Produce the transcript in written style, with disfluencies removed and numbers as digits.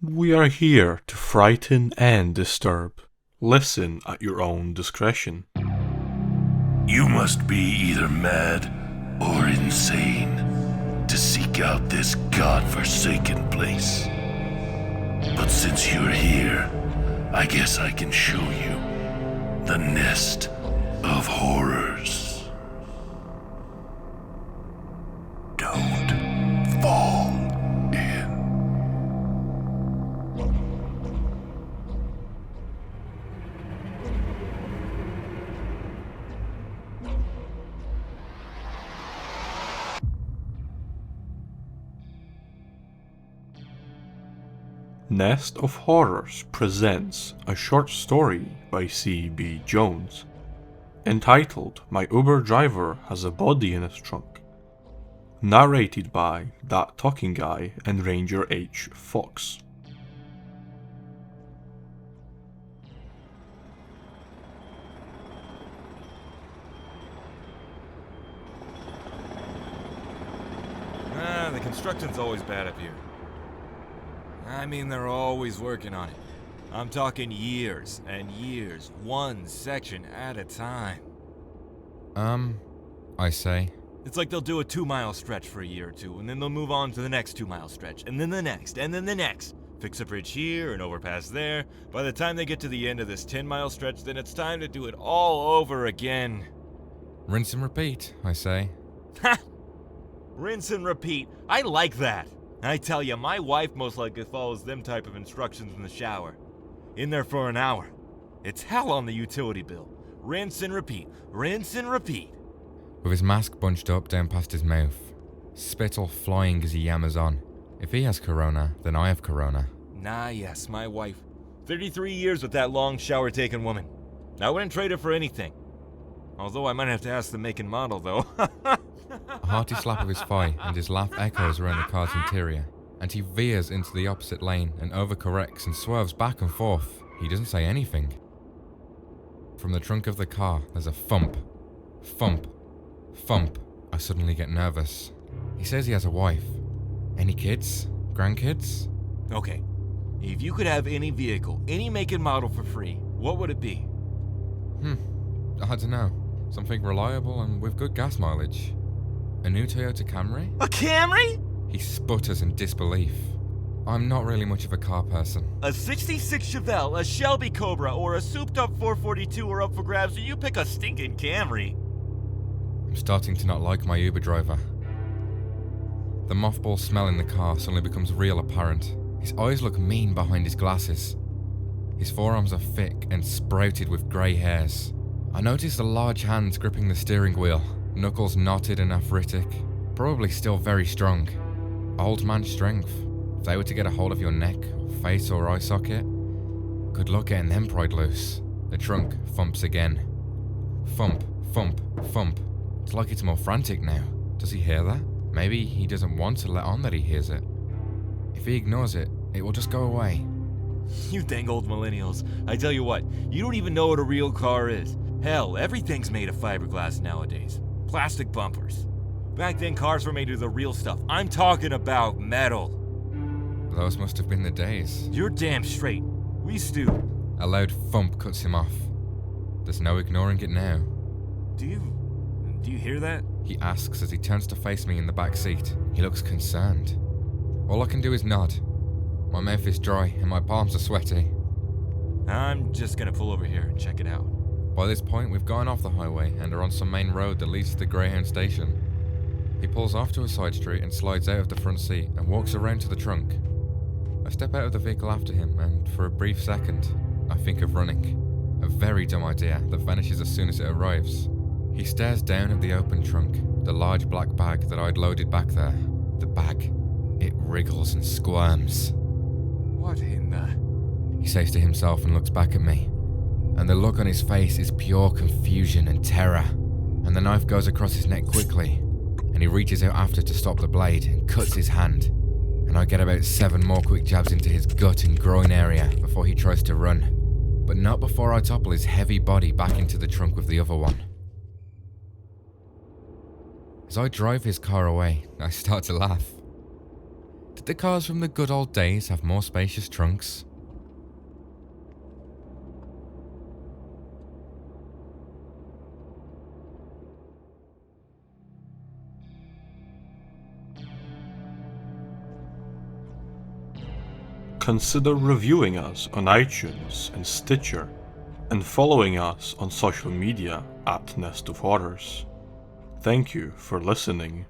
We are here to frighten and disturb. Listen at your own discretion. You must be either mad or insane to seek out this god-forsaken place. But since you're here, I guess I can show you the nest of horrors. Don't fall in. Nest of Horrors presents a short story by C.B. Jones, entitled My Uber Driver Has a Body in His Trunk, narrated by ThatTalkingGuy and Ranger H. Fox. The construction's always bad up here. I mean, they're always working on it. I'm talking years and years, one section at a time. I say. It's like they'll do a 2-mile stretch for a year or two, and then they'll move on to the next 2-mile stretch, and then the next, and then the next. Fix a bridge here, an overpass there. By the time they get to the end of this 10-mile stretch, then it's time to do it all over again. Rinse and repeat, I say. Ha! Rinse and repeat. I like that. I tell you, my wife most likely follows them type of instructions in the shower. In there for an hour. It's hell on the utility bill. Rinse and repeat. Rinse and repeat. With his mask bunched up down past his mouth, spittle flying as he yammers on. If he has corona, then I have corona. Nah, yes, my wife. 33 years with that long shower-taking woman. I wouldn't trade her for anything. Although I might have to ask the make and model, though. A hearty slap of his thigh and his laugh echoes around the car's interior, and he veers into the opposite lane and overcorrects and swerves back and forth. He doesn't say anything. From the trunk of the car, there's a thump. Thump. Thump. I suddenly get nervous. He says he has a wife. Any kids? Grandkids? Okay. If you could have any vehicle, any make and model for free, what would it be? I don't know. Something reliable and with good gas mileage. A new Toyota Camry? A Camry? He sputters in disbelief. I'm not really much of a car person. A 66 Chevelle, a Shelby Cobra, or a souped-up 442 are up for grabs, so you pick a stinking Camry. I'm starting to not like my Uber driver. The mothball smell in the car suddenly becomes real apparent. His eyes look mean behind his glasses. His forearms are thick and sprouted with grey hairs. I notice the large hands gripping the steering wheel, knuckles knotted and arthritic, probably still very strong. Old man strength. If they were to get a hold of your neck, or face or eye socket, good luck getting them pried loose. The trunk thumps again. Thump, thump, thump. It's like it's more frantic now. Does he hear that? Maybe he doesn't want to let on that he hears it. If he ignores it, it will just go away. You dang old millennials. I tell you what, you don't even know what a real car is. Hell, everything's made of fiberglass nowadays. Plastic bumpers. Back then, cars were made of the real stuff. I'm talking about metal. Those must have been the days. You're damn straight. We used to... A loud thump cuts him off. There's no ignoring it now. Do you hear that? He asks as he turns to face me in the back seat. He looks concerned. All I can do is nod. My mouth is dry and my palms are sweaty. I'm just gonna pull over here and check it out. By this point, we've gone off the highway and are on some main road that leads to the Greyhound station. He pulls off to a side street and slides out of the front seat and walks around to the trunk. I step out of the vehicle after him and, for a brief second, I think of running. A very dumb idea that vanishes as soon as it arrives. He stares down at the open trunk, the large black bag that I'd loaded back there. The bag. It wriggles and squirms. What in the... He says to himself and looks back at me. And the look on his face is pure confusion and terror. And the knife goes across his neck quickly, and he reaches out after to stop the blade and cuts his hand. And I get about 7 more quick jabs into his gut and groin area before he tries to run. But not before I topple his heavy body back into the trunk with the other one. As I drive his car away, I start to laugh. Did the cars from the good old days have more spacious trunks? Consider reviewing us on iTunes and Stitcher, and following us on social media at Nest of Horrors. Thank you for listening.